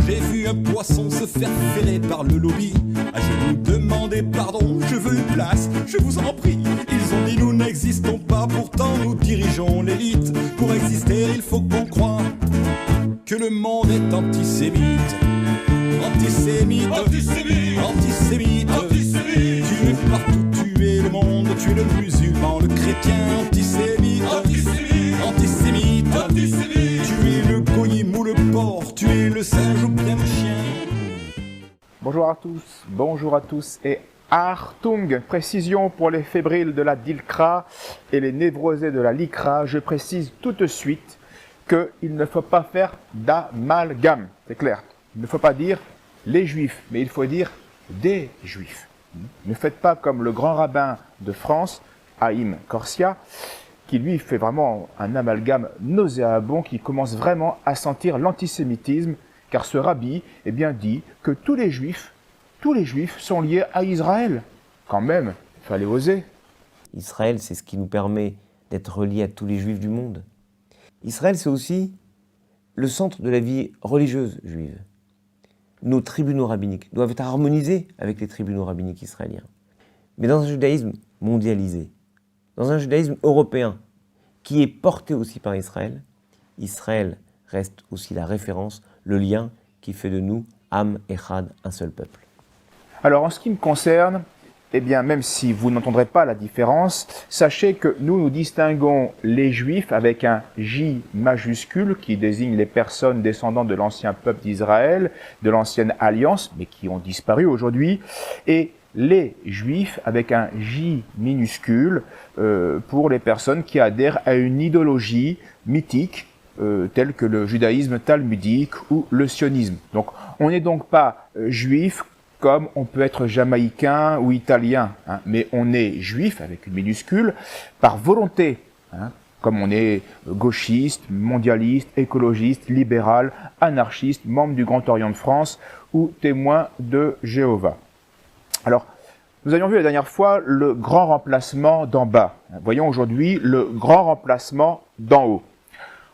J'ai vu un poisson se faire ferrer par le lobby. Ah, je vous demandais pardon, je veux une place, je vous en prie. Ils ont dit nous n'existons pas, pourtant nous dirigeons l'élite. Pour exister, il faut qu'on croie que le monde est antisémite. Antisémite, antisémite, antisémite, antisémite. Tu es partout, tu es le monde, tu es le musulman, le chrétien. Antisémite, antisémite, antisémite, antisémite. Tu es le goyim ou le porc, tu es le singe ou bien le chien. Bonjour à tous et Achtung, précision pour les fébriles de la DILCRA et les névrosés de la LICRA. Je précise tout de suite qu'il ne faut pas faire d'amalgame, c'est clair. Il ne faut pas dire les juifs, mais il faut dire des juifs. Ne faites pas comme le grand rabbin de France, Haïm Korsia, qui lui fait vraiment un amalgame nauséabond qui commence vraiment à sentir l'antisémitisme, car ce rabbi dit que tous les juifs sont liés à Israël. Quand même, il fallait oser. Israël, c'est ce qui nous permet d'être reliés à tous les juifs du monde. Israël, c'est aussi le centre de la vie religieuse juive. Nos tribunaux rabbiniques doivent être harmonisés avec les tribunaux rabbiniques israéliens. Mais dans un judaïsme mondialisé, dans un judaïsme européen, qui est porté aussi par Israël, Israël reste aussi la référence, le lien qui fait de nous, Am Echad, un seul peuple. Alors en ce qui me concerne, même si vous n'entendrez pas la différence, sachez que nous distinguons les Juifs avec un J majuscule qui désigne les personnes descendantes de l'ancien peuple d'Israël, de l'ancienne alliance, mais qui ont disparu aujourd'hui, et les Juifs avec un J minuscule pour les personnes qui adhèrent à une idéologie mythique telle que le judaïsme talmudique ou le sionisme. Donc on n'est donc pas juif comme on peut être jamaïcain ou italien, mais on est juif avec une minuscule par volonté, comme on est gauchiste, mondialiste, écologiste, libéral, anarchiste, membre du Grand Orient de France ou témoin de Jéhovah. Alors, nous avions vu la dernière fois le grand remplacement d'en bas. Voyons aujourd'hui le grand remplacement d'en haut.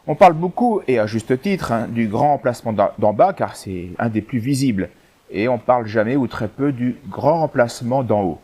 On parle beaucoup, et à juste titre, du grand remplacement d'en bas, car c'est un des plus visibles. Et on parle jamais ou très peu du grand remplacement d'en haut.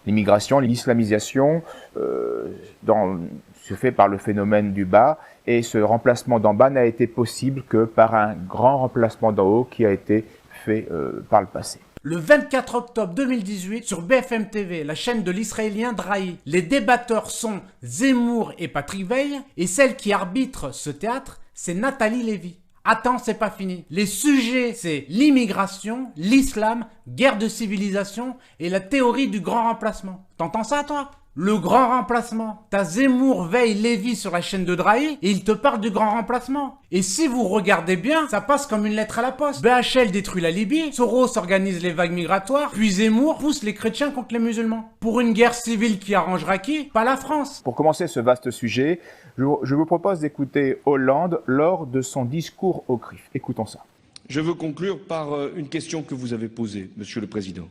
L'immigration, l'islamisation se fait par le phénomène du bas, et ce remplacement d'en bas n'a été possible que par un grand remplacement d'en haut qui a été fait par le passé. Le 24 octobre 2018, sur BFM TV, la chaîne de l'Israélien Drahi, les débatteurs sont Zemmour et Patrick Veil, et celle qui arbitre ce théâtre, c'est Nathalie Lévy. Attends, c'est pas fini. Les sujets, c'est l'immigration, l'islam, guerre de civilisation et la théorie du grand remplacement. T'entends ça, toi ? Le grand remplacement. T'as Zemmour, Veil, Lévy sur la chaîne de Drahi et il te parle du grand remplacement. Et si vous regardez bien, ça passe comme une lettre à la poste. BHL détruit la Libye, Soros organise les vagues migratoires, puis Zemmour pousse les chrétiens contre les musulmans. Pour une guerre civile qui arrangera qui ? Pas la France. Pour commencer ce vaste sujet, je vous propose d'écouter Hollande lors de son discours au CRIF. Écoutons ça. Je veux conclure par une question que vous avez posée, Monsieur le Président.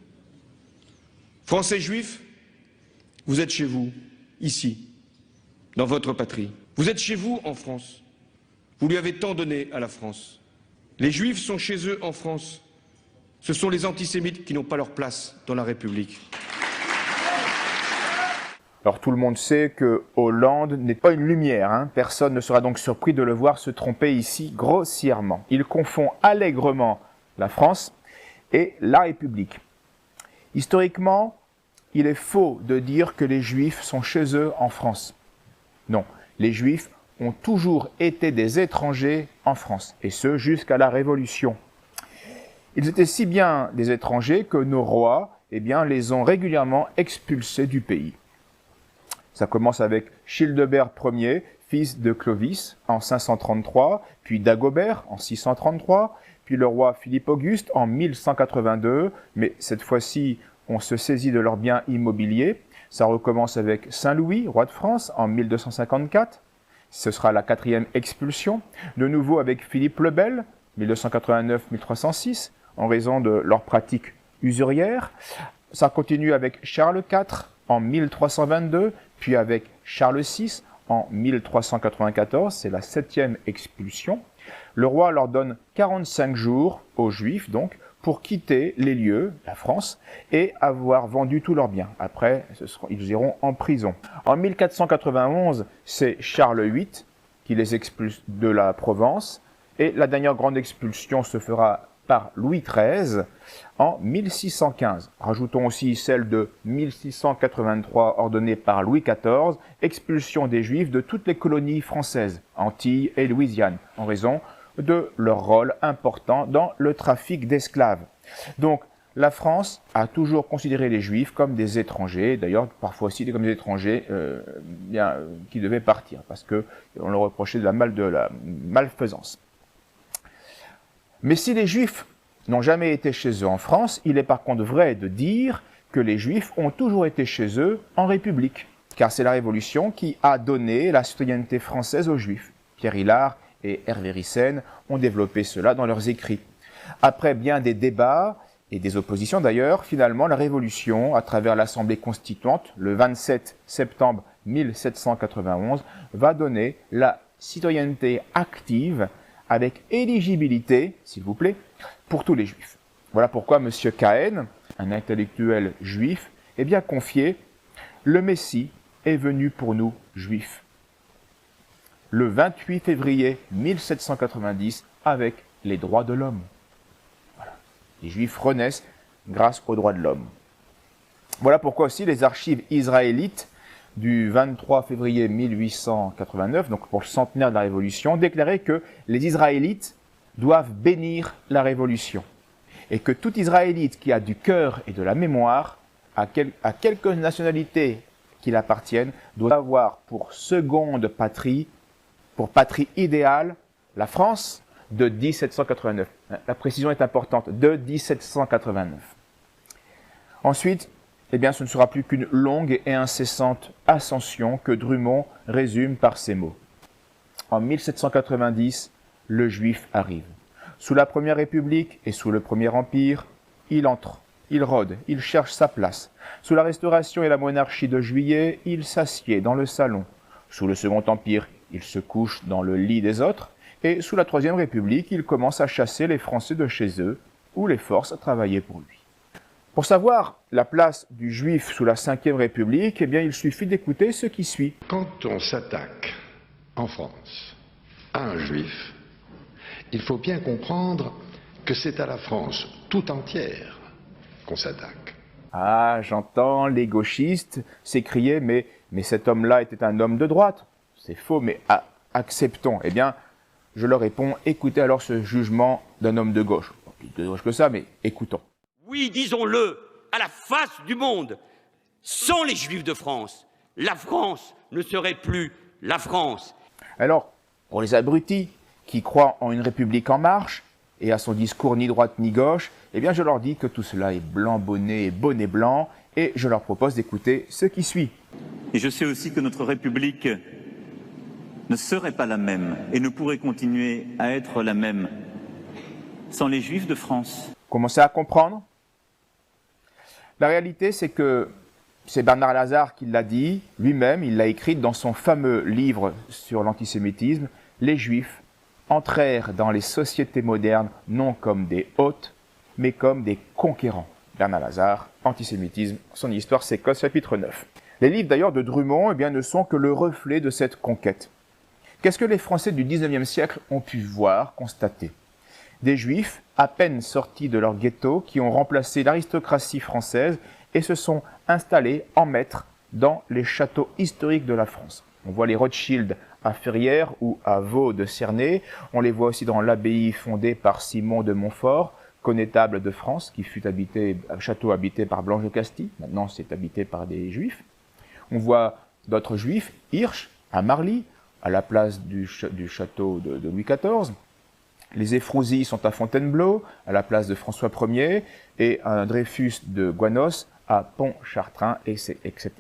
Français juifs, vous êtes chez vous, ici, dans votre patrie. Vous êtes chez vous en France. Vous lui avez tant donné à la France. Les Juifs sont chez eux en France. Ce sont les antisémites qui n'ont pas leur place dans la République. Alors tout le monde sait que Hollande n'est pas une lumière. Personne ne sera donc surpris de le voir se tromper ici grossièrement. Il confond allègrement la France et la République. Historiquement, il est faux de dire que les Juifs sont chez eux en France. Non, les Juifs ont toujours été des étrangers en France, et ce jusqu'à la Révolution. Ils étaient si bien des étrangers que nos rois les ont régulièrement expulsés du pays. Ça commence avec Childebert Ier, fils de Clovis, en 533, puis Dagobert en 633, puis le roi Philippe Auguste en 1182, mais cette fois-ci, on se saisit de leurs biens immobiliers. Ça recommence avec Saint-Louis, roi de France, en 1254. Ce sera la 4e expulsion. De nouveau avec Philippe le Bel, 1289-1306, en raison de leurs pratiques usurières. Ça continue avec Charles IV en 1322, puis avec Charles VI en 1394, c'est la 7e expulsion. Le roi leur donne 45 jours aux Juifs, donc, pour quitter les lieux, la France, et avoir vendu tous leurs biens. Après, ils iront en prison. En 1491, c'est Charles VIII qui les expulse de la Provence, et la dernière grande expulsion se fera par Louis XIII en 1615. Rajoutons aussi celle de 1683 ordonnée par Louis XIV, expulsion des Juifs de toutes les colonies françaises, Antilles et Louisiane, en raison de leur rôle important dans le trafic d'esclaves. Donc, la France a toujours considéré les Juifs comme des étrangers, d'ailleurs parfois aussi comme des étrangers qui devaient partir, parce qu'on leur reprochait de la malfaisance. Mais si les Juifs n'ont jamais été chez eux en France, il est par contre vrai de dire que les Juifs ont toujours été chez eux en République, car c'est la Révolution qui a donné la citoyenneté française aux Juifs. Pierre Hillard et Hervé Ryssen ont développé cela dans leurs écrits. Après bien des débats et des oppositions d'ailleurs, finalement la Révolution, à travers l'Assemblée constituante, le 27 septembre 1791, va donner la citoyenneté active avec éligibilité, s'il vous plaît, pour tous les Juifs. Voilà pourquoi M. Cahen, un intellectuel juif, est bien confié « Le Messie est venu pour nous, Juifs ». Le 28 février 1790, avec les droits de l'homme. Voilà. Les Juifs renaissent grâce aux droits de l'homme. Voilà pourquoi aussi les archives israélites du 23 février 1889, donc pour le centenaire de la Révolution, déclaraient que les Israélites doivent bénir la Révolution et que tout Israélite qui a du cœur et de la mémoire, à quelque nationalité qu'il appartienne, doit avoir pour seconde patrie, pour patrie idéale, la France de 1789. La précision est importante, de 1789. Ensuite, eh bien, ce ne sera plus qu'une longue et incessante ascension que Drummond résume par ces mots. En 1790, le Juif arrive. Sous la Première République et sous le Premier Empire, il entre, il rôde, il cherche sa place. Sous la Restauration et la monarchie de Juillet, il s'assied dans le salon. Sous le Second Empire, il se couche dans le lit des autres. Et sous la Troisième République, il commence à chasser les Français de chez eux ou les force à travailler pour lui. Pour savoir la place du Juif sous la Ve République, eh bien, il suffit d'écouter ce qui suit. Quand on s'attaque en France à un Juif, il faut bien comprendre que c'est à la France tout entière qu'on s'attaque. Ah, j'entends les gauchistes s'écrier, mais cet homme-là était un homme de droite. C'est faux, mais acceptons. Eh bien, je leur réponds, écoutez alors ce jugement d'un homme de gauche. Pas plus de gauche que ça, mais écoutons. Oui, disons-le, à la face du monde, sans les Juifs de France, la France ne serait plus la France. Alors, pour les abrutis qui croient en une République en marche et à son discours ni droite ni gauche, eh bien je leur dis que tout cela est blanc bonnet et bonnet blanc et je leur propose d'écouter ce qui suit. Et je sais aussi que notre République ne serait pas la même et ne pourrait continuer à être la même sans les Juifs de France. Commencez à comprendre ? La réalité, c'est que c'est Bernard Lazare qui l'a dit, lui-même, il l'a écrit dans son fameux livre sur l'antisémitisme, « Les Juifs entrèrent dans les sociétés modernes non comme des hôtes, mais comme des conquérants. » Bernard Lazare, Antisémitisme, son histoire s'Écosse, chapitre 9. Les livres d'ailleurs de Drummond ne sont que le reflet de cette conquête. Qu'est-ce que les Français du XIXe siècle ont pu voir, constater ? Des Juifs, à peine sortis de leur ghetto, qui ont remplacé l'aristocratie française et se sont installés en maîtres dans les châteaux historiques de la France. On voit les Rothschild à Ferrières ou à Vaux de Cernay. On les voit aussi dans l'abbaye fondée par Simon de Montfort, connétable de France, qui fut un château habité par Blanche de Castille. Maintenant, c'est habité par des Juifs. On voit d'autres Juifs, Hirsch, à Marly, à la place du château de Louis XIV. Les Effrouzis sont à Fontainebleau, à la place de François Ier, et un Dreyfus de Gouanos à Pontchartrain, etc.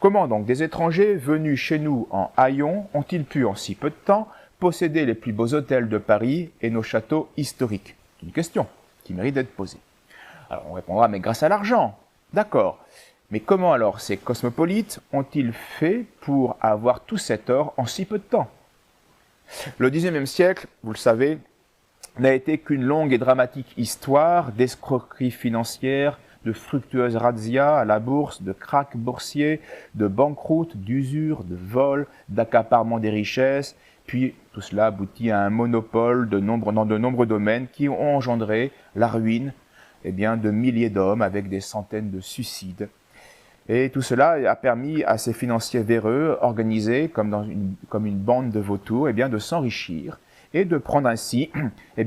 Comment donc des étrangers venus chez nous en haillons ont-ils pu, en si peu de temps, posséder les plus beaux hôtels de Paris et nos châteaux historiques ? C'est une question qui mérite d'être posée. Alors on répondra, mais grâce à l'argent. D'accord. Mais comment alors ces cosmopolites ont-ils fait pour avoir tout cet or en si peu de temps ? Le XIXe siècle, vous le savez, n'a été qu'une longue et dramatique histoire d'escroqueries financières, de fructueuses razzias à la bourse, de krachs boursiers, de banqueroutes, d'usures, de vols, d'accaparement des richesses, puis tout cela aboutit à un monopole dans de nombreux domaines qui ont engendré la ruine de milliers d'hommes avec des centaines de suicides. Et tout cela a permis à ces financiers véreux, organisés comme une bande de vautours, de s'enrichir et de prendre ainsi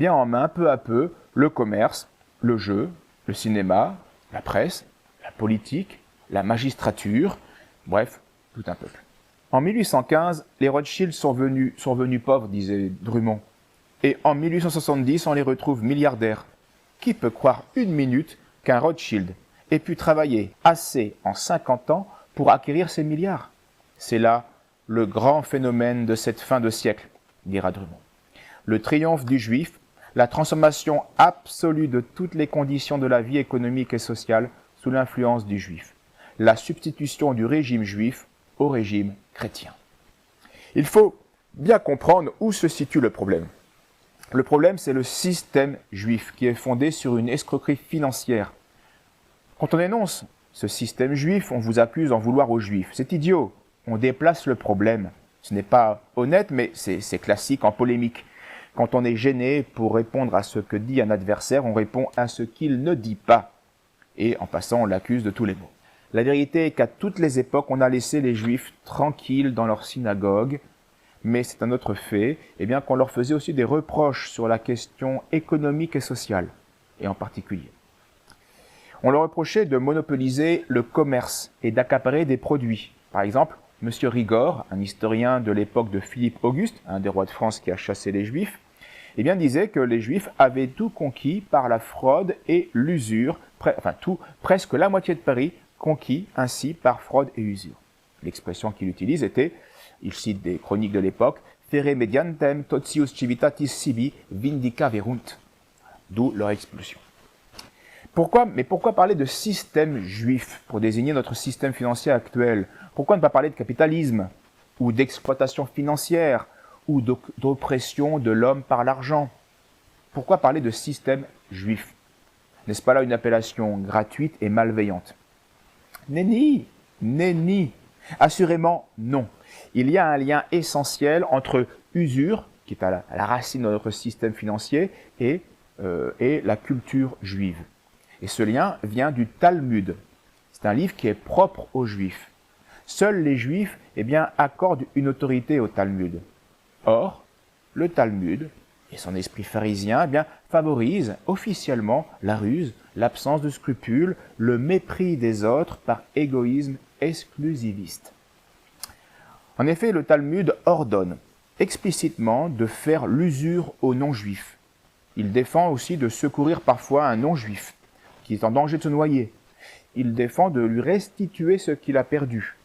en main peu à peu le commerce, le jeu, le cinéma, la presse, la politique, la magistrature, bref, tout un peuple. En 1815, les Rothschild sont venus pauvres, disait Drummond. Et en 1870, on les retrouve milliardaires. Qui peut croire une minute qu'un Rothschild ait pu travailler assez en 50 ans pour acquérir ces milliards? C'est là le grand phénomène de cette fin de siècle, dira Drummond. Le triomphe du juif, la transformation absolue de toutes les conditions de la vie économique et sociale sous l'influence du juif. La substitution du régime juif au régime chrétien. Il faut bien comprendre où se situe le problème. Le problème, c'est le système juif qui est fondé sur une escroquerie financière. Quand on énonce ce système juif, on vous accuse d'en vouloir aux juifs. C'est idiot, on déplace le problème. Ce n'est pas honnête, mais c'est classique en polémique. Quand on est gêné pour répondre à ce que dit un adversaire, on répond à ce qu'il ne dit pas. Et en passant, on l'accuse de tous les maux. La vérité est qu'à toutes les époques, on a laissé les Juifs tranquilles dans leur synagogue, mais c'est un autre fait, qu'on leur faisait aussi des reproches sur la question économique et sociale, et en particulier. On leur reprochait de monopoliser le commerce et d'accaparer des produits. Par exemple, M. Rigord, un historien de l'époque de Philippe Auguste, un des rois de France qui a chassé les Juifs, disait que les Juifs avaient tout conquis par la fraude et l'usure, presque la moitié de Paris conquis ainsi par fraude et usure. L'expression qu'il utilise était, il cite des chroniques de l'époque, Fere mediantem totius civitatis sibi vindicaverunt, d'où leur expulsion. Pourquoi parler de système juif pour désigner notre système financier actuel? Pourquoi ne pas parler de capitalisme, ou d'exploitation financière, ou d'oppression de l'homme par l'argent? Pourquoi parler de système juif? N'est-ce pas là une appellation gratuite et malveillante? Nenni. Assurément non. Il y a un lien essentiel entre usure, qui est à la racine de notre système financier, et la culture juive. Et ce lien vient du Talmud. C'est un livre qui est propre aux Juifs. Seuls les Juifs accordent une autorité au Talmud. Or, le Talmud et son esprit pharisien favorisent officiellement la ruse, l'absence de scrupules, le mépris des autres par égoïsme exclusiviste. En effet, le Talmud ordonne explicitement de faire l'usure aux non-juifs. Il défend aussi de secourir parfois un non-juif qui est en danger de se noyer. Il défend de lui restituer ce qu'il a perdu,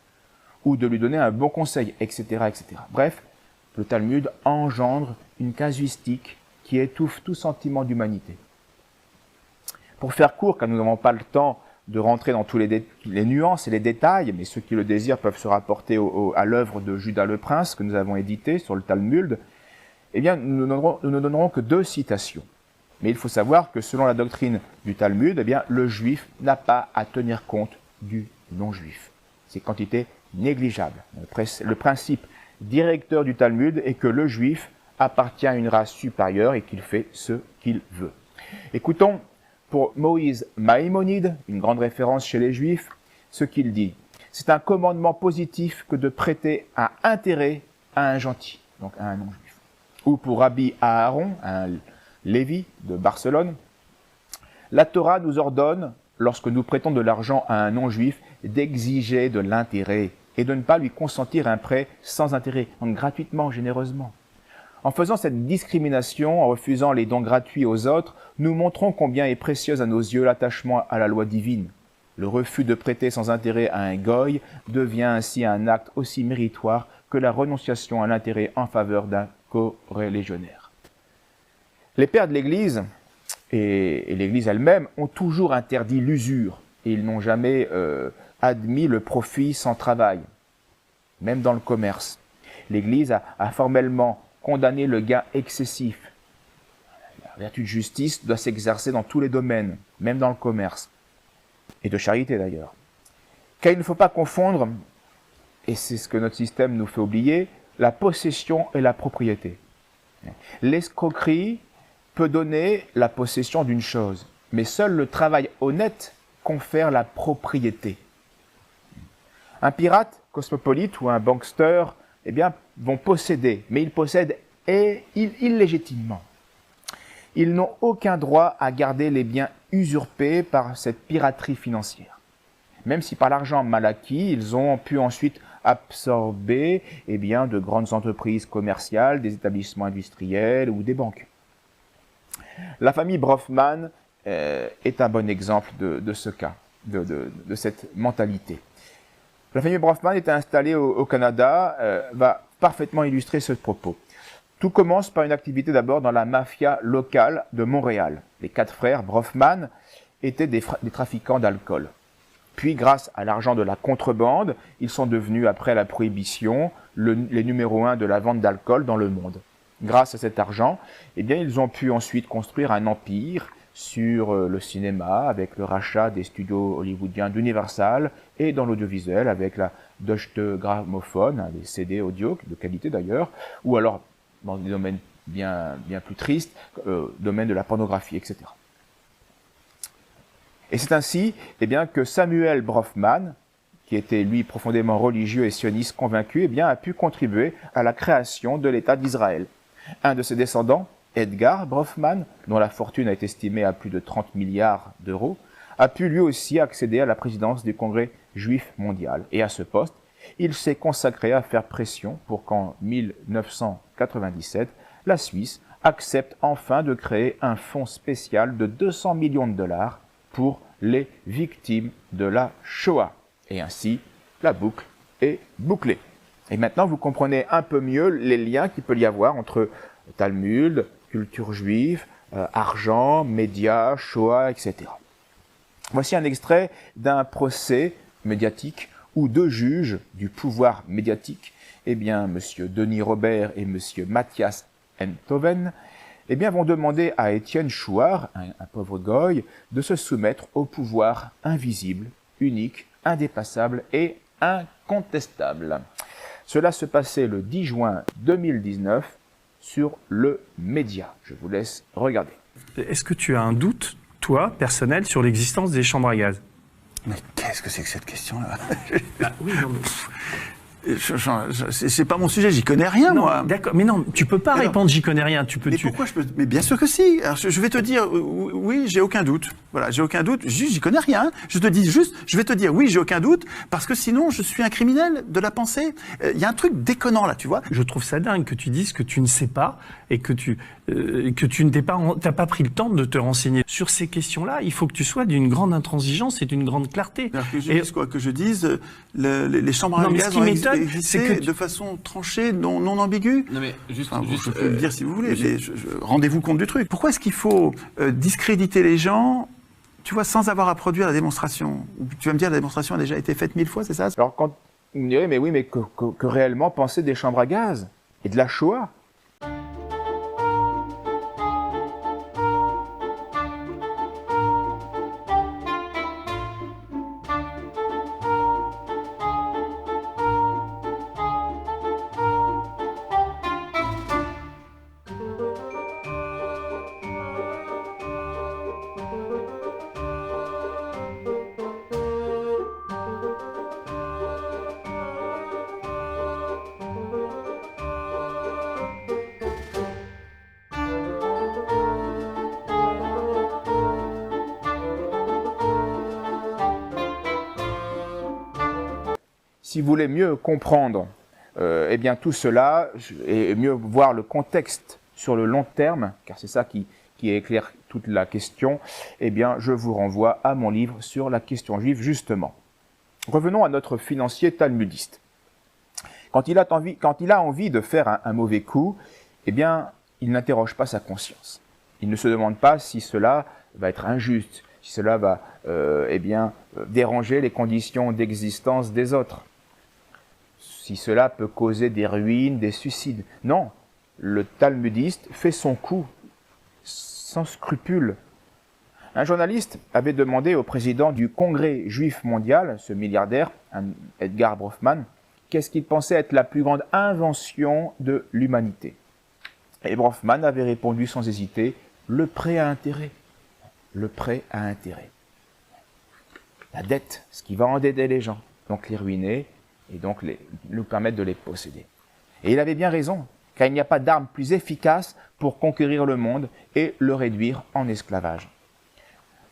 ou de lui donner un bon conseil, etc., etc. Bref, le Talmud engendre une casuistique qui étouffe tout sentiment d'humanité. Pour faire court, car nous n'avons pas le temps de rentrer dans tous les nuances et les détails, mais ceux qui le désirent peuvent se rapporter à l'œuvre de Judas le Prince que nous avons édité sur le Talmud, nous ne donnerons que 2 citations. Mais il faut savoir que selon la doctrine du Talmud, le juif n'a pas à tenir compte du non-juif. C'est quantité négligeable. Le principe directeur du Talmud est que le juif appartient à une race supérieure et qu'il fait ce qu'il veut. Écoutons pour Moïse Maïmonide, une grande référence chez les Juifs, ce qu'il dit. C'est un commandement positif que de prêter un intérêt à un gentil, donc à un non-juif. Ou pour Rabbi Aaron, un Lévi de Barcelone, la Torah nous ordonne, lorsque nous prêtons de l'argent à un non-juif, d'exiger de l'intérêt et de ne pas lui consentir un prêt sans intérêt, donc gratuitement, généreusement. En faisant cette discrimination, en refusant les dons gratuits aux autres, nous montrons combien est précieuse à nos yeux l'attachement à la loi divine. Le refus de prêter sans intérêt à un goy devient ainsi un acte aussi méritoire que la renonciation à l'intérêt en faveur d'un co-religionnaire. Les pères de l'Église et l'Église elle-même ont toujours interdit l'usure et ils n'ont jamais admis le profit sans travail, même dans le commerce. L'Église a formellement condamner le gain excessif. La vertu de justice doit s'exercer dans tous les domaines, même dans le commerce, et de charité d'ailleurs. Car il ne faut pas confondre, et c'est ce que notre système nous fait oublier, la possession et la propriété. L'escroquerie peut donner la possession d'une chose, mais seul le travail honnête confère la propriété. Un pirate cosmopolite ou un bankster, eh bien, vont posséder, mais ils possèdent illégitimement. Ils n'ont aucun droit à garder les biens usurpés par cette piraterie financière. Même si par l'argent mal acquis, ils ont pu ensuite absorber eh bien, de grandes entreprises commerciales, des établissements industriels ou des banques. La famille Bronfman est un bon exemple de ce cas, de cette mentalité. La famille Bronfman est installée au Canada, va parfaitement illustrer ce propos. Tout commence par une activité d'abord dans la mafia locale de Montréal. Les 4 frères Bronfman étaient des trafiquants d'alcool. Puis, grâce à l'argent de la contrebande, ils sont devenus, après la prohibition, les numéros 1 de la vente d'alcool dans le monde. Grâce à cet argent, eh bien, ils ont pu ensuite construire un empire sur le cinéma, avec le rachat des studios hollywoodiens d'Universal, et dans l'audiovisuel, avec la Deutsche Grammophon, des CD audio, de qualité d'ailleurs, ou alors dans des domaines bien plus tristes, domaine de la pornographie, etc. Et c'est ainsi eh bien, que Samuel Bronfman, qui était lui profondément religieux et sioniste convaincu, eh bien, a pu contribuer à la création de l'État d'Israël. Un de ses descendants, Edgar Bronfman, dont la fortune est estimée à plus de 30 milliards d'euros, a pu lui aussi accéder à la présidence du Congrès juif mondial. Et à ce poste, il s'est consacré à faire pression pour qu'en 1997, la Suisse accepte enfin de créer un fonds spécial de 200 millions de dollars pour les victimes de la Shoah. Et ainsi, la boucle est bouclée. Et maintenant, vous comprenez un peu mieux les liens qu'il peut y avoir entre Talmud, culture juive, argent, médias, Shoah, etc. Voici un extrait d'un procès médiatique où 2 juges du pouvoir médiatique, eh bien, M. Denis Robert et M. Matthias Enthoven, eh bien, vont demander à Étienne Chouard, un pauvre goy, de se soumettre au pouvoir invisible, unique, indépassable et incontestable. Cela se passait le 10 juin 2019 sur le Média. Je vous laisse regarder. Est-ce que tu as un doute, toi, personnel, sur l'existence des chambres à gaz? Mais qu'est-ce que c'est que cette question-là? Oui, non, mais... C'est pas mon sujet, j'y connais rien, non, moi. D'accord, mais non, tu peux pas répondre, j'y connais rien. Pourquoi je peux... Mais bien sûr que si. Alors, je vais te dire, oui, j'ai aucun doute. Voilà, j'ai aucun doute. Juste, j'y connais rien. Je te dis juste, je vais te dire, oui, j'ai aucun doute, parce que sinon, je suis un criminel de la pensée. Il y a un truc déconnant là, tu vois. Je trouve ça dingue que tu dises que tu ne sais pas et que tu t'as pas pris le temps de te renseigner sur ces questions-là. Il faut que tu sois d'une grande intransigeance et d'une grande clarté. Alors que je dise quoi? Que je dise les chambres à gaz ont existé de façon tranchée, non ambiguë. Non mais juste, je peux le dire si vous voulez. Mais rendez-vous compte du truc. Pourquoi est-ce qu'il faut discréditer les gens, tu vois, sans avoir à produire la démonstration? Tu vas me dire la démonstration a déjà été faite 1000 fois, c'est ça? Alors quand vous me direz, mais oui, mais que réellement penser des chambres à gaz et de la Shoah? Si vous voulez mieux comprendre eh bien, tout cela et mieux voir le contexte sur le long terme, car c'est ça qui éclaire toute la question, eh bien, je vous renvoie à mon livre sur la question juive, justement. Revenons à notre financier talmudiste. Quand il a envie de faire un mauvais coup, eh bien, il n'interroge pas sa conscience. Il ne se demande pas si cela va être injuste, si cela va eh bien, déranger les conditions d'existence des autres, si cela peut causer des ruines, des suicides. Non, le talmudiste fait son coup, sans scrupule. Un journaliste avait demandé au président du Congrès juif mondial, ce milliardaire, Edgar Bronfman, qu'est-ce qu'il pensait être la plus grande invention de l'humanité. Et Bronfman avait répondu sans hésiter, le prêt à intérêt. Le prêt à intérêt. La dette, ce qui va endetter les gens, donc les ruiner et donc nous permettre de les posséder. Et il avait bien raison, car il n'y a pas d'arme plus efficace pour conquérir le monde et le réduire en esclavage.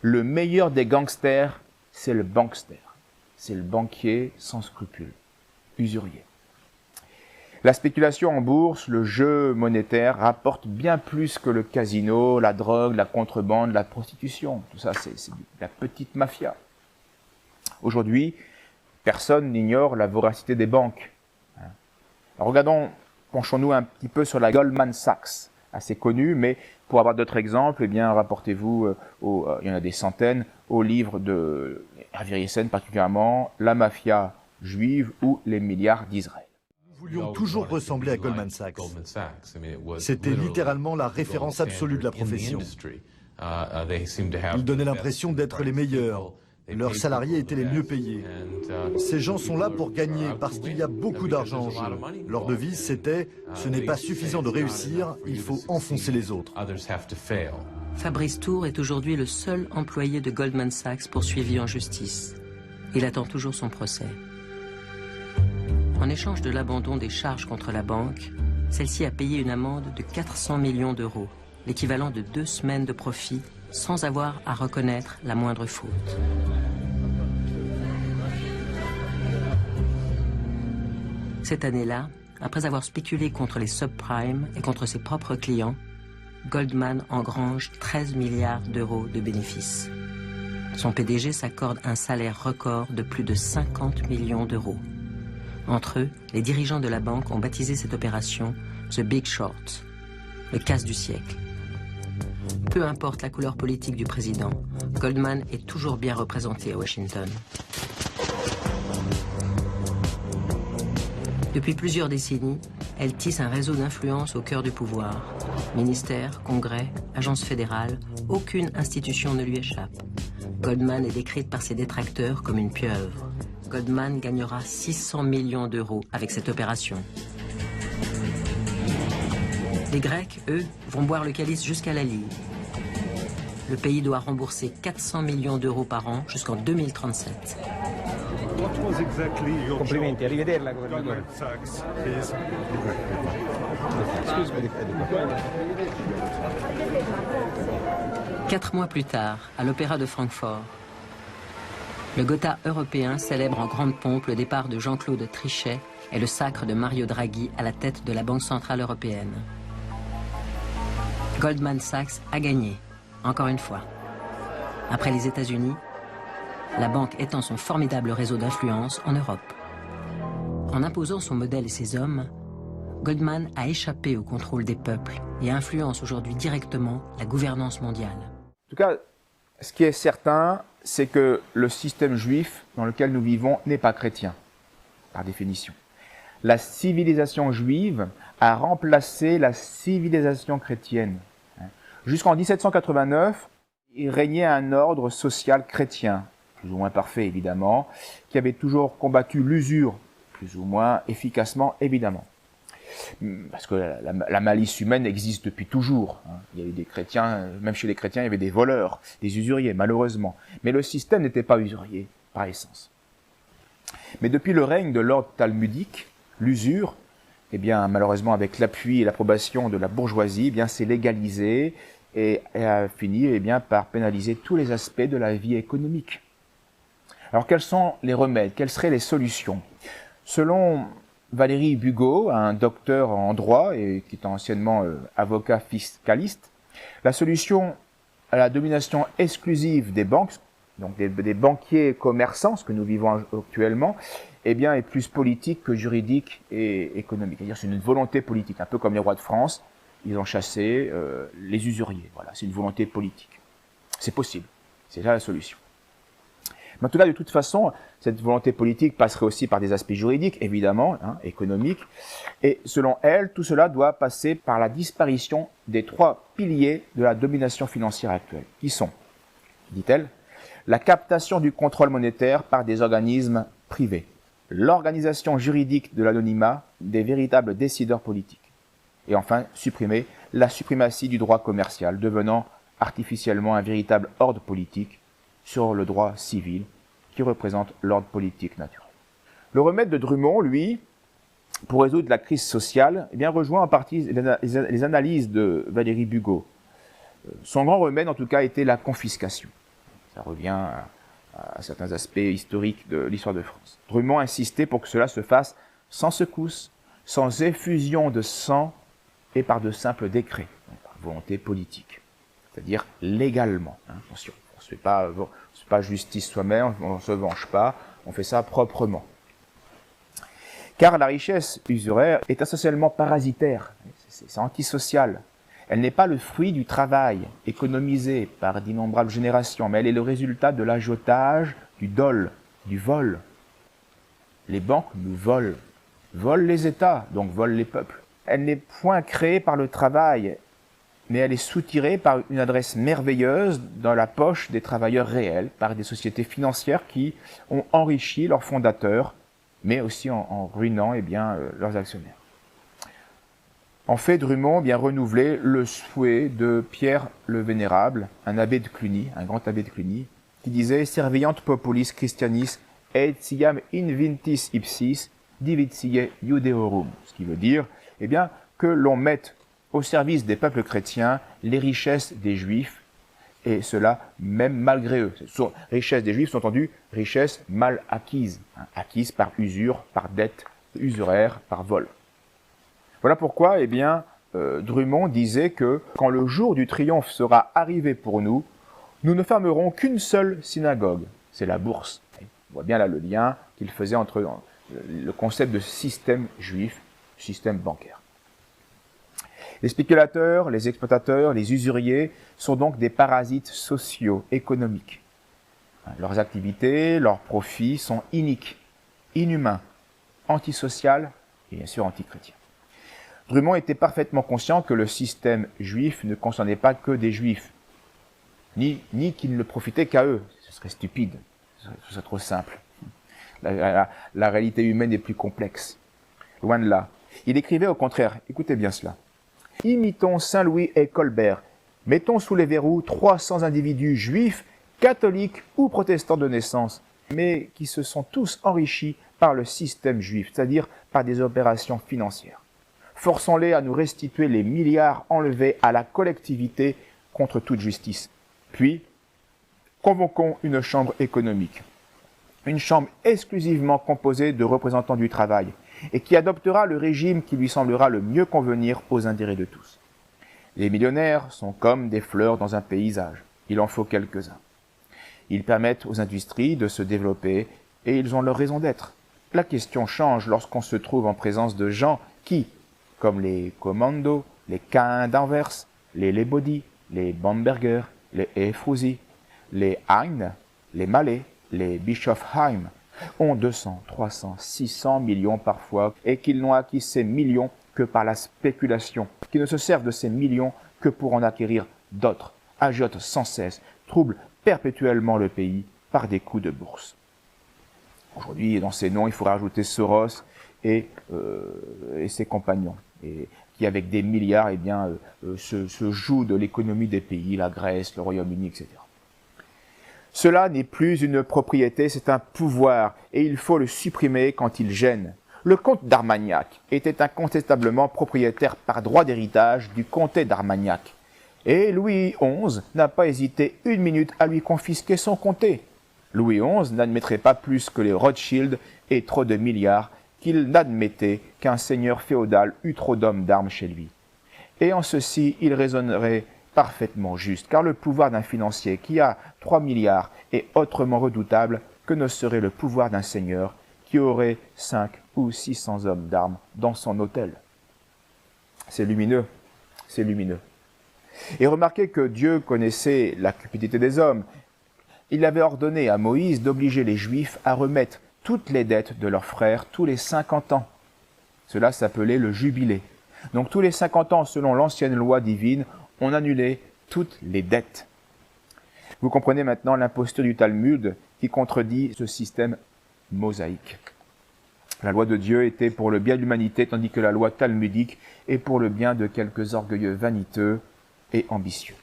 Le meilleur des gangsters, c'est le bankster. C'est le banquier sans scrupules, usurier. La spéculation en bourse, le jeu monétaire rapporte bien plus que le casino, la drogue, la contrebande, la prostitution. Tout ça, c'est la petite mafia. Aujourd'hui, personne n'ignore la voracité des banques. Alors regardons, penchons-nous un petit peu sur la Goldman Sachs, assez connue, mais pour avoir d'autres exemples, eh bien, rapportez-vous, il y en a des centaines, au livre de Harvey Eisen particulièrement, La mafia juive ou les milliards d'Israël. Nous voulions toujours ressembler à Goldman Sachs. C'était littéralement la référence absolue de la profession. Ils donnaient l'impression d'être les meilleurs. Leurs salariés étaient les mieux payés. Ces gens sont là pour gagner parce qu'il y a beaucoup d'argent en jeu. Leur devise, c'était « Ce n'est pas suffisant de réussir, il faut enfoncer les autres ». Fabrice Tour est aujourd'hui le seul employé de Goldman Sachs poursuivi en justice. Il attend toujours son procès. En échange de l'abandon des charges contre la banque, celle-ci a payé une amende de 400 millions d'euros, l'équivalent de 2 semaines de profit, sans avoir à reconnaître la moindre faute. Cette année-là, après avoir spéculé contre les subprimes et contre ses propres clients, Goldman engrange 13 milliards d'euros de bénéfices. Son PDG s'accorde un salaire record de plus de 50 millions d'euros. Entre eux, les dirigeants de la banque ont baptisé cette opération The Big Short, le casse du siècle. Peu importe la couleur politique du président, Goldman est toujours bien représenté à Washington. Depuis plusieurs décennies, elle tisse un réseau d'influence au cœur du pouvoir. Ministères, congrès, agences fédérales, aucune institution ne lui échappe. Goldman est décrite par ses détracteurs comme une pieuvre. Goldman gagnera 600 millions d'euros avec cette opération. Les Grecs, eux, vont boire le calice jusqu'à la ligne. Le pays doit rembourser 400 millions d'euros par an jusqu'en 2037. Complimenti, arrivederla, governatore. 4 mois plus tard, à l'Opéra de Francfort, le Gotha européen célèbre en grande pompe le départ de Jean-Claude Trichet et le sacre de Mario Draghi à la tête de la Banque centrale européenne. Goldman Sachs a gagné, encore une fois. Après les États-Unis, la banque étend son formidable réseau d'influence en Europe. En imposant son modèle et ses hommes, Goldman a échappé au contrôle des peuples et influence aujourd'hui directement la gouvernance mondiale. En tout cas, ce qui est certain, c'est que le système juif dans lequel nous vivons n'est pas chrétien, par définition. La civilisation juive a remplacé la civilisation chrétienne. Jusqu'en 1789, il régnait un ordre social chrétien, plus ou moins parfait évidemment, qui avait toujours combattu l'usure, plus ou moins efficacement évidemment. Parce que la malice humaine existe depuis toujours. Il y a eu des chrétiens, même chez les chrétiens, il y avait des voleurs, des usuriers, malheureusement. Mais le système n'était pas usurier, par essence. Mais depuis le règne de l'ordre talmudique, l'usure, eh bien, malheureusement, avec l'appui et l'approbation de la bourgeoisie, eh bien, s'est légalisée et a fini, eh bien, par pénaliser tous les aspects de la vie économique. Alors, quels sont les remèdes? Quelles seraient les solutions? Selon Valérie Bugeaud, un docteur en droit et qui est anciennement avocat fiscaliste, la solution à la domination exclusive des banques, donc des banquiers commerçants, ce que nous vivons actuellement, eh bien, est plus politique que juridique et économique. C'est-à-dire, c'est une volonté politique, un peu comme les rois de France, ils ont chassé les usuriers. Voilà, c'est une volonté politique. C'est possible. C'est là la solution. Mais en tout cas, de toute façon, cette volonté politique passerait aussi par des aspects juridiques, évidemment, économiques. Et selon elle, tout cela doit passer par la disparition des 3 piliers de la domination financière actuelle, qui sont, dit-elle, la captation du contrôle monétaire par des organismes privés, l'organisation juridique de l'anonymat des véritables décideurs politiques, et enfin, supprimer la suprématie du droit commercial, devenant artificiellement un véritable ordre politique sur le droit civil qui représente l'ordre politique naturel. Le remède de Drummond, lui, pour résoudre la crise sociale, eh bien, rejoint en partie les analyses de Valérie Bugeaud. Son grand remède, en tout cas, était la confiscation. Ça revient à certains aspects historiques de l'histoire de France. Drummond insistait pour que cela se fasse sans secousse, sans effusion de sang et par de simples décrets, par volonté politique, c'est-à-dire légalement. Attention, on ne se fait pas justice soi-même, on ne se venge pas, on fait ça proprement. Car la richesse usuraire est essentiellement parasitaire, c'est antisocial. Elle n'est pas le fruit du travail économisé par d'innombrables générations, mais elle est le résultat de l'agiotage, du dol, du vol. Les banques nous volent les États, donc volent les peuples. Elle n'est point créée par le travail, mais elle est soutirée par une adresse merveilleuse dans la poche des travailleurs réels, par des sociétés financières qui ont enrichi leurs fondateurs, mais aussi en ruinant leurs actionnaires. En fait, Drummond renouvelait le souhait de Pierre le Vénérable, un abbé de Cluny, un grand abbé de Cluny, qui disait « Serviant populis Christianis et siam inventis ipsis divitiae Judeorum », ce qui veut dire que l'on mette au service des peuples chrétiens les richesses des Juifs, et cela même malgré eux. Richesses des Juifs sont entendues richesses mal acquises, acquises par usure, par dette usuraire, par vol. Voilà pourquoi, Drummond disait que quand le jour du triomphe sera arrivé pour nous, nous ne fermerons qu'une seule synagogue, c'est la bourse. On voit bien là le lien qu'il faisait entre le concept de système juif, système bancaire. Les spéculateurs, les exploitateurs, les usuriers sont donc des parasites sociaux, économiques. Leurs activités, leurs profits sont iniques, inhumains, antisociaux et bien sûr antichrétiens. Drummond était parfaitement conscient que le système juif ne concernait pas que des juifs, ni qu'il ne profitait qu'à eux. Ce serait stupide, ce serait trop simple. La réalité humaine est plus complexe. Loin de là. Il écrivait au contraire, écoutez bien cela. Imitons Saint-Louis et Colbert, mettons sous les verrous 300 individus juifs, catholiques ou protestants de naissance, mais qui se sont tous enrichis par le système juif, c'est-à-dire par des opérations financières. Forçons-les à nous restituer les milliards enlevés à la collectivité contre toute justice. Puis, convoquons une chambre économique. Une chambre exclusivement composée de représentants du travail et qui adoptera le régime qui lui semblera le mieux convenir aux intérêts de tous. Les millionnaires sont comme des fleurs dans un paysage. Il en faut quelques-uns. Ils permettent aux industries de se développer et ils ont leur raison d'être. La question change lorsqu'on se trouve en présence de gens qui, comme les Commando, les Caïns d'Anvers, les Lebody, les Bamberger, les Efrouzi, les Hein, les Mallet, les Bischofheim, ont 200, 300, 600 millions parfois, et qu'ils n'ont acquis ces millions que par la spéculation, qui ne se servent de ces millions que pour en acquérir d'autres, agiotent sans cesse, troublent perpétuellement le pays par des coups de bourse. Aujourd'hui, dans ces noms, il faudra ajouter Soros et ses compagnons, et qui avec des milliards se jouent de l'économie des pays, la Grèce, le Royaume-Uni, etc. Cela n'est plus une propriété, c'est un pouvoir, et il faut le supprimer quand il gêne. Le comte d'Armagnac était incontestablement propriétaire par droit d'héritage du comté d'Armagnac, et Louis XI n'a pas hésité une minute à lui confisquer son comté. Louis XI n'admettrait pas plus que les Rothschild et trop de milliards qu'il n'admettait qu'un seigneur féodal eût trop d'hommes d'armes chez lui. Et en ceci, il raisonnerait parfaitement juste, car le pouvoir d'un financier qui a 3 milliards est autrement redoutable que ne serait le pouvoir d'un seigneur qui aurait 5 ou 600 hommes d'armes dans son hôtel. C'est lumineux, c'est lumineux. Et remarquez que Dieu connaissait la cupidité des hommes. il avait ordonné à Moïse d'obliger les Juifs à remettre toutes les dettes de leurs frères tous les 50 ans. Cela s'appelait le jubilé. Donc tous les 50 ans, selon l'ancienne loi divine, on annulait toutes les dettes. Vous comprenez maintenant l'imposture du Talmud qui contredit ce système mosaïque. La loi de Dieu était pour le bien de l'humanité, tandis que la loi talmudique est pour le bien de quelques orgueilleux vaniteux et ambitieux.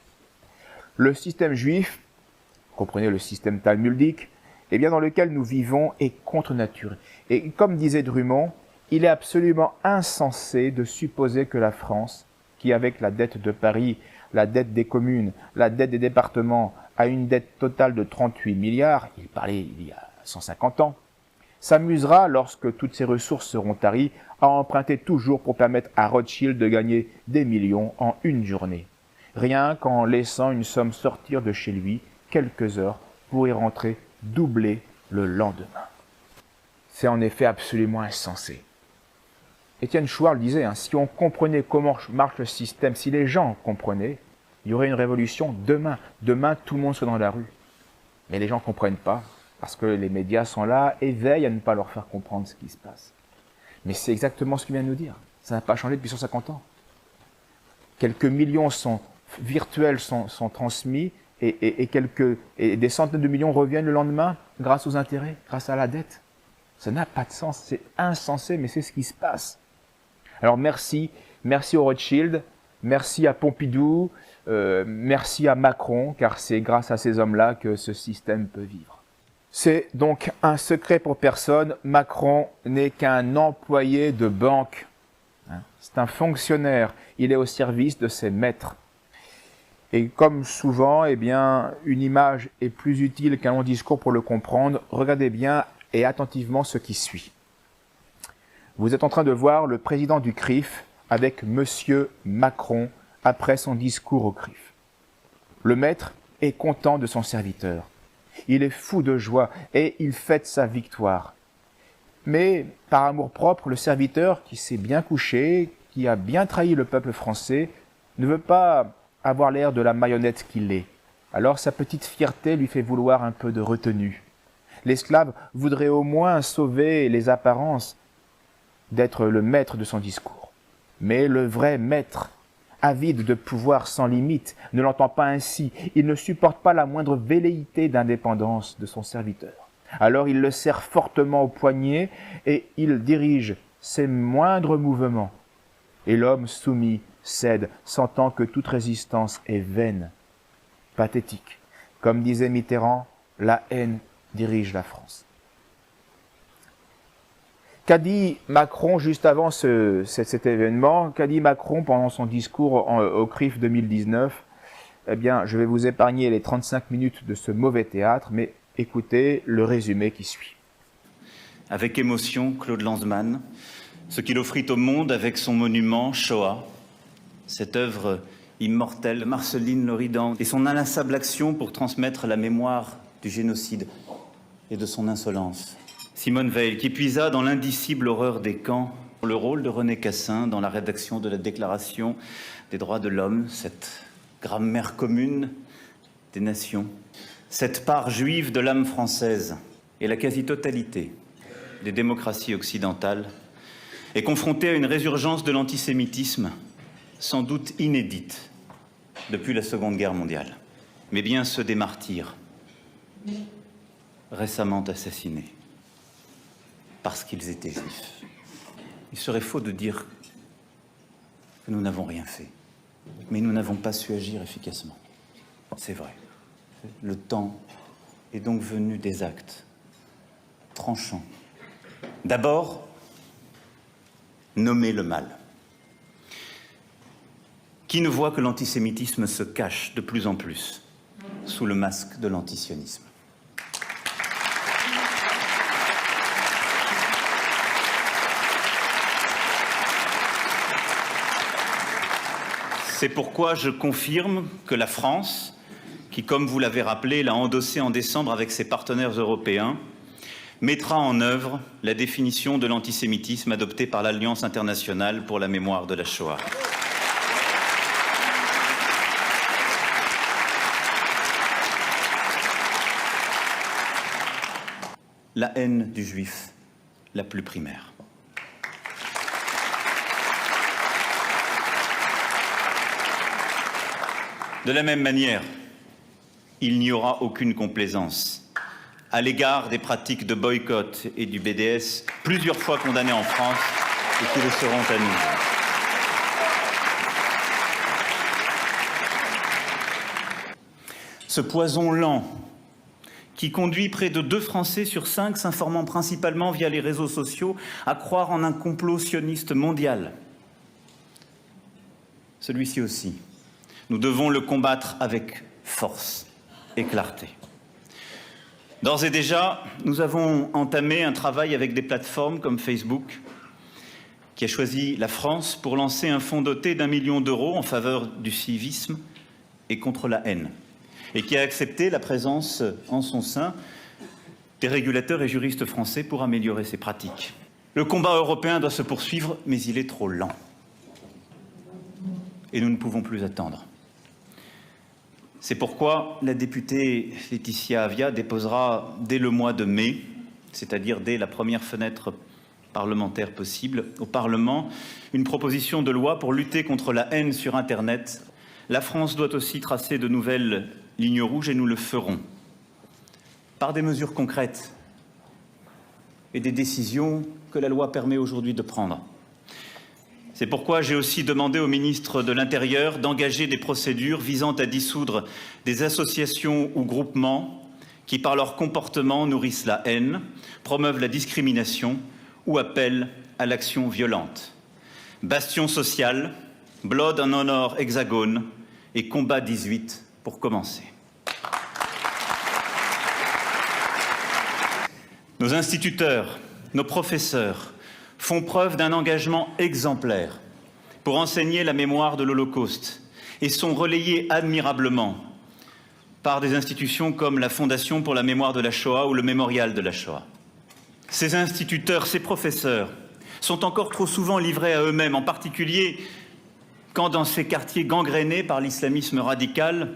Le système juif, comprenez le système talmudique, eh bien dans lequel nous vivons est contre nature. Et comme disait Drummond, il est absolument insensé de supposer que la France, qui avec la dette de Paris, la dette des communes, la dette des départements, a une dette totale de 38 milliards, il parlait il y a 150 ans, s'amusera, lorsque toutes ses ressources seront taries, à emprunter toujours pour permettre à Rothschild de gagner des millions en une journée, rien qu'en laissant une somme sortir de chez lui quelques heures pour y rentrer doublée le lendemain. C'est en effet absolument insensé. Étienne Chouard le disait, si on comprenait comment marche le système, si les gens comprenaient, il y aurait une révolution demain. Demain, tout le monde serait dans la rue. Mais les gens ne comprennent pas, parce que les médias sont là et veillent à ne pas leur faire comprendre ce qui se passe. Mais c'est exactement ce qu'il vient de nous dire. Ça n'a pas changé depuis 150 ans. Quelques millions virtuels sont transmis et des centaines de millions reviennent le lendemain grâce aux intérêts, grâce à la dette. Ça n'a pas de sens, c'est insensé, mais c'est ce qui se passe. Alors merci au Rothschild, merci à Pompidou, merci à Macron, car c'est grâce à ces hommes-là que ce système peut vivre. C'est donc un secret pour personne, Macron n'est qu'un employé de banque. C'est un fonctionnaire, il est au service de ses maîtres. Et comme souvent, eh bien, une image est plus utile qu'un long discours pour le comprendre. Regardez bien et attentivement ce qui suit. Vous êtes en train de voir le président du CRIF avec Monsieur Macron après son discours au CRIF. Le maître est content de son serviteur. Il est fou de joie et il fête sa victoire. Mais par amour-propre, le serviteur qui s'est bien couché, qui a bien trahi le peuple français, ne veut pas avoir l'air de la marionnette qu'il est. Alors sa petite fierté lui fait vouloir un peu de retenue. L'esclave voudrait au moins sauver les apparences d'être le maître de son discours. Mais le vrai maître, avide de pouvoir sans limite, ne l'entend pas ainsi. Il ne supporte pas la moindre velléité d'indépendance de son serviteur. Alors il le serre fortement au poignet et il dirige ses moindres mouvements. Et l'homme soumis cède, sentant que toute résistance est vaine, pathétique. Comme disait Mitterrand, la haine dirige la France. Qu'a dit Macron juste avant cet événement? Qu'a dit Macron pendant son discours au CRIF 2019? Eh bien, je vais vous épargner les 35 minutes de ce mauvais théâtre, mais écoutez le résumé qui suit. Avec émotion, Claude Lanzmann, ce qu'il offrit au monde avec son monument Shoah, cette œuvre immortelle de Marceline Loridan et son inlassable action pour transmettre la mémoire du génocide et de son insolence. Simone Veil, qui puisa dans l'indicible horreur des camps le rôle de René Cassin dans la rédaction de la Déclaration des droits de l'homme, cette grammaire commune des nations, cette part juive de l'âme française et la quasi-totalité des démocraties occidentales est confrontée à une résurgence de l'antisémitisme sans doute inédite depuis la Seconde Guerre mondiale, mais bien ceux des martyrs récemment assassinés parce qu'ils étaient juifs. Il serait faux de dire que nous n'avons rien fait, mais nous n'avons pas su agir efficacement. C'est vrai. Le temps est donc venu des actes tranchants. D'abord, nommer le mal. Qui ne voit que l'antisémitisme se cache de plus en plus sous le masque de l'antisionisme? C'est pourquoi je confirme que la France, qui, comme vous l'avez rappelé, l'a endossé en décembre avec ses partenaires européens, mettra en œuvre la définition de l'antisémitisme adoptée par l'Alliance internationale pour la mémoire de la Shoah. la haine du juif la plus primaire. De la même manière, il n'y aura aucune complaisance à l'égard des pratiques de boycott et du BDS, plusieurs fois condamnées en France et qui le seront à nouveau. Ce poison lent qui conduit près de 2 Français sur 5, s'informant principalement via les réseaux sociaux, à croire en un complot sioniste mondial. Celui-ci aussi, nous devons le combattre avec force et clarté. D'ores et déjà, nous avons entamé un travail avec des plateformes comme Facebook, qui a choisi la France pour lancer un fonds doté d'1 million d'euros en faveur du civisme et contre la haine, et qui a accepté la présence en son sein des régulateurs et juristes français pour améliorer ces pratiques. Le combat européen doit se poursuivre, mais il est trop lent. Et nous ne pouvons plus attendre. C'est pourquoi la députée Laetitia Avia déposera dès le mois de mai, c'est-à-dire dès la première fenêtre parlementaire possible, au Parlement, une proposition de loi pour lutter contre la haine sur Internet. La France doit aussi tracer de nouvelles lignes rouges et nous le ferons par des mesures concrètes et des décisions que la loi permet aujourd'hui de prendre. C'est pourquoi j'ai aussi demandé au ministre de l'Intérieur d'engager des procédures visant à dissoudre des associations ou groupements qui, par leur comportement, nourrissent la haine, promeuvent la discrimination ou appellent à l'action violente. Bastion social, Blood and Honor Hexagone et Combat 18 pour commencer. Nos instituteurs, nos professeurs font preuve d'un engagement exemplaire pour enseigner la mémoire de l'Holocauste et sont relayés admirablement par des institutions comme la Fondation pour la mémoire de la Shoah ou le Mémorial de la Shoah. Ces instituteurs, ces professeurs sont encore trop souvent livrés à eux-mêmes, en particulier quand dans ces quartiers gangrénés par l'islamisme radical,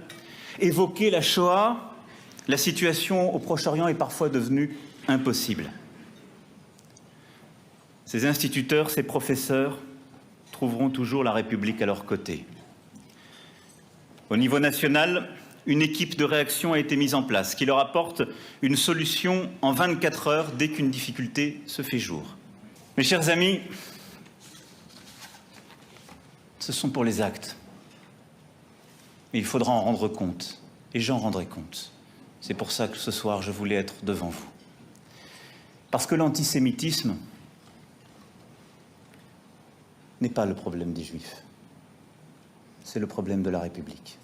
évoquer la Shoah, la situation au Proche-Orient est parfois devenue impossible. Ces instituteurs, ces professeurs trouveront toujours la République à leur côté. Au niveau national, une équipe de réaction a été mise en place qui leur apporte une solution en 24 heures dès qu'une difficulté se fait jour. Mes chers amis, ce sont pour les actes. Et il faudra en rendre compte, et j'en rendrai compte. C'est pour ça que ce soir, je voulais être devant vous. Parce que l'antisémitisme n'est pas le problème des Juifs. C'est le problème de la République.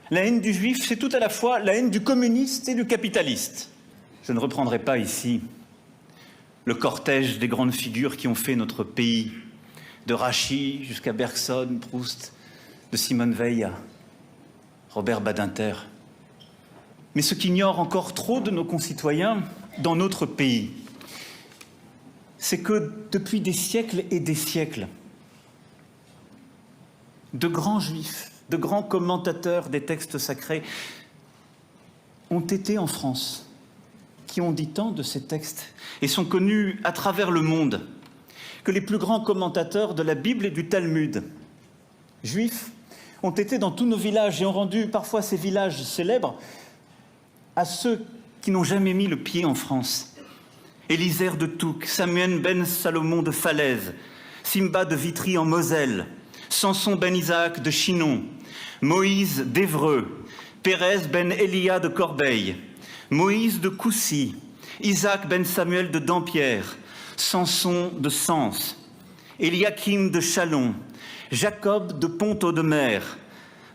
La haine du Juif, c'est tout à la fois la haine du communiste et du capitaliste. Je ne reprendrai pas ici le cortège des grandes figures qui ont fait notre pays, de Rachy jusqu'à Bergson, Proust, de Simone Veil à Robert Badinter. Mais ce qu'ignorent encore trop de nos concitoyens dans notre pays, c'est que depuis des siècles et des siècles, de grands juifs, de grands commentateurs des textes sacrés ont été en France, qui ont dit tant de ces textes et sont connus à travers le monde, que les plus grands commentateurs de la Bible et du Talmud, juifs, ont été dans tous nos villages et ont rendu parfois ces villages célèbres à ceux qui n'ont jamais mis le pied en France. Élisère de Touques, Samuel ben Salomon de Falaise, Simba de Vitry en Moselle, Samson ben Isaac de Chinon, Moïse d'Évreux, Pérez ben Elia de Corbeil, Moïse de Coucy, Isaac ben Samuel de Dampierre, Samson de Sens, Eliakim de Châlons, Jacob de Pont-Audemer,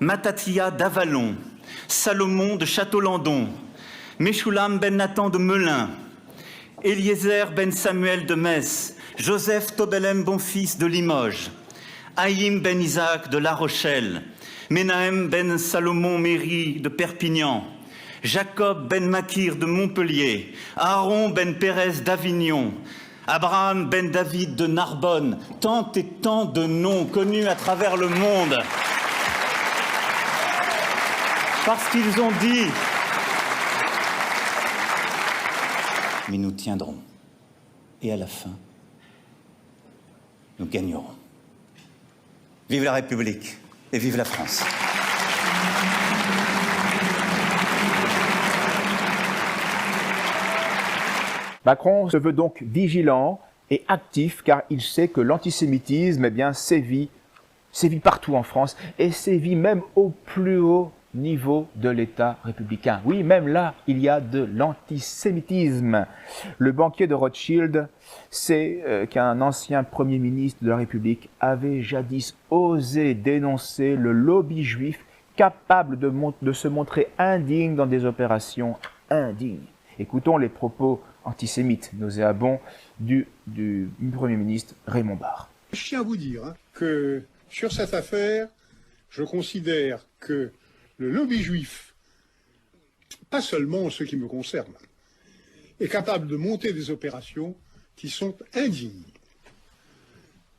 Matatia d'Avalon, Salomon de Château-Landon, Meshulam ben Nathan de Melun, Eliezer ben Samuel de Metz, Joseph Tobelem Bonfils de Limoges, Haïm ben Isaac de La Rochelle, Menahem ben Salomon Méry de Perpignan, Jacob ben Makir de Montpellier, Aaron ben Pérez d'Avignon, Abraham ben David de Narbonne, tant et tant de noms connus à travers le monde. Parce qu'ils ont dit. Mais nous tiendrons. Et à la fin, nous gagnerons. Vive la République et vive la France. Macron se veut donc vigilant et actif car il sait que l'antisémitisme sévit partout en France et sévit même au plus haut niveau de l'État républicain. Oui, même là, il y a de l'antisémitisme. Le banquier de Rothschild sait qu'un ancien Premier ministre de la République avait jadis osé dénoncer le lobby juif capable de se montrer indigne dans des opérations indignes. Écoutons les propos antisémites nauséabonds du Premier ministre Raymond Barre. Je tiens à vous dire que sur cette affaire, je considère que le lobby juif, pas seulement en ce qui me concerne, est capable de monter des opérations qui sont indignes.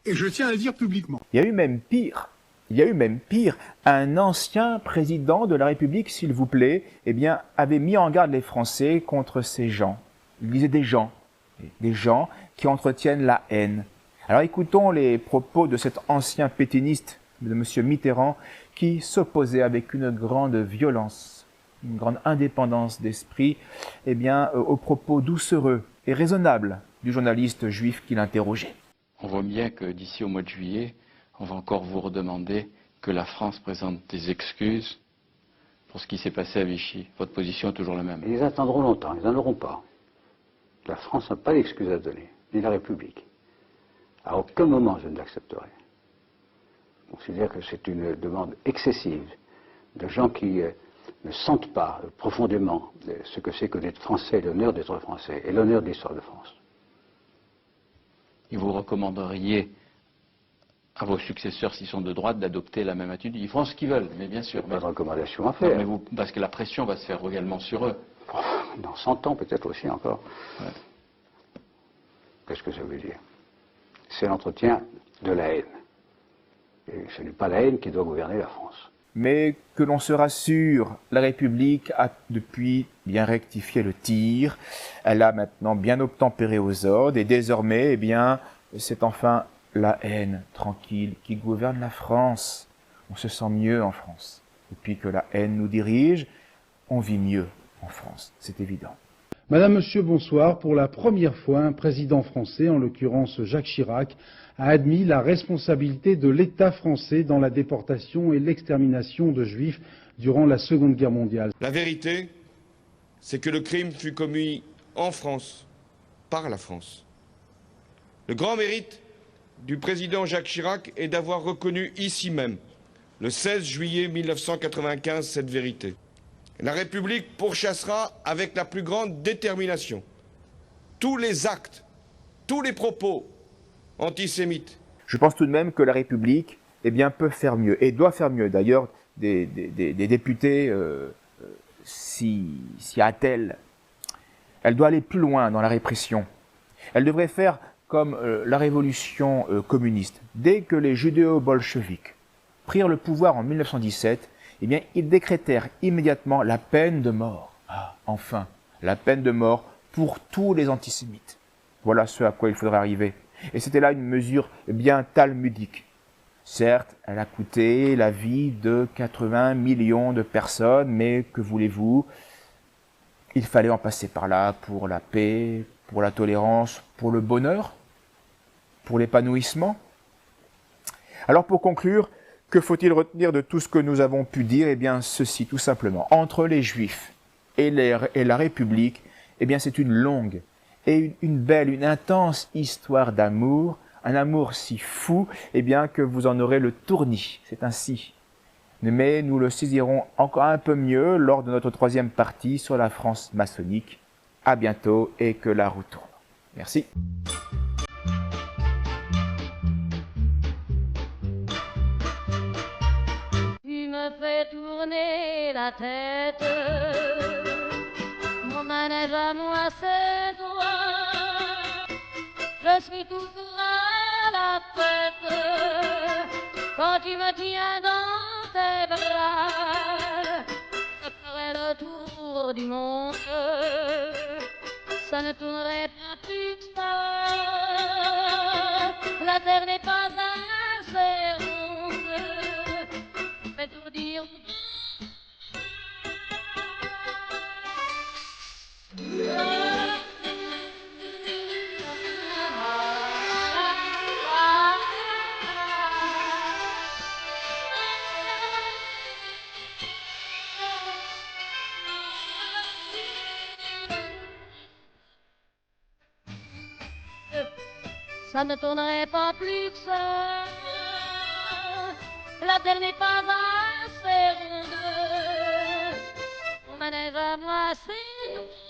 Et je tiens à le dire publiquement. Il y a eu même pire. Un ancien président de la République, s'il vous plaît, avait mis en garde les Français contre ces gens. Il disait des gens qui entretiennent la haine. Alors écoutons les propos de cet ancien pétainiste, de M. Mitterrand, qui s'opposait avec une grande violence, une grande indépendance d'esprit, aux propos doucereux et raisonnables du journaliste juif qui l'interrogeait. On voit bien que d'ici au mois de juillet, on va encore vous redemander que la France présente des excuses pour ce qui s'est passé à Vichy. Votre position est toujours la même. Ils attendront longtemps, ils n'en auront pas. La France n'a pas d'excuses à donner, ni la République. À aucun moment je ne l'accepterai. Je considère que c'est une demande excessive de gens qui ne sentent pas profondément ce que c'est que d'être français, l'honneur d'être français et l'honneur de l'histoire de France. Et vous recommanderiez à vos successeurs, s'ils sont de droite, d'adopter la même attitude? Ils feront ce qu'ils veulent, mais bien sûr. Pas de recommandation à faire. Non, mais parce que la pression va se faire également sur eux. Dans 100 ans, peut-être aussi encore. Ouais. Qu'est-ce que ça veut dire? C'est l'entretien de la haine. Et ce n'est pas la haine qui doit gouverner la France. Mais que l'on se rassure, la République a depuis bien rectifié le tir. Elle a maintenant bien obtempéré aux ordres et désormais, c'est enfin la haine tranquille qui gouverne la France. On se sent mieux en France. Depuis que la haine nous dirige, on vit mieux en France, c'est évident. Madame, Monsieur, bonsoir. Pour la première fois, un président français, en l'occurrence Jacques Chirac, a admis la responsabilité de l'État français dans la déportation et l'extermination de Juifs durant la Seconde Guerre mondiale. La vérité, c'est que le crime fut commis en France, par la France. Le grand mérite du président Jacques Chirac est d'avoir reconnu ici même, le 16 juillet 1995, cette vérité. La République pourchassera avec la plus grande détermination tous les actes, tous les propos antisémites. Je pense tout de même que la République peut faire mieux, et doit faire mieux. D'ailleurs, des députés s'y attellent. Elle doit aller plus loin dans la répression. Elle devrait faire comme la révolution communiste. Dès que les judéo-bolcheviks prirent le pouvoir en 1917, ils décrétèrent immédiatement la peine de mort. Ah, enfin, la peine de mort pour tous les antisémites. Voilà ce à quoi il faudrait arriver. Et c'était là une mesure bien talmudique. Certes, elle a coûté la vie de 80 millions de personnes, mais que voulez-vous? Il fallait en passer par là pour la paix, pour la tolérance, pour le bonheur, pour l'épanouissement. Alors pour conclure, que faut-il retenir de tout ce que nous avons pu dire? Ceci tout simplement. Entre les Juifs et la République, c'est une longue et une belle, une intense histoire d'amour, un amour si fou, que vous en aurez le tournis. C'est ainsi. Mais nous le saisirons encore un peu mieux lors de notre troisième partie sur la France maçonnique. À bientôt et que la roue tourne. Merci. Tu me fais tourner la tête, mon manège à moi c'est toi. Je suis toujours à la fête quand tu me tiens dans tes bras. ferait le tour du monde, ça ne tournerait pas plus que ça. La terre n'est pas assez ronde, mais pour dire ça ne tournerait pas plus que ça. La terre n'est pas assez ronde, on manège à moi, c'est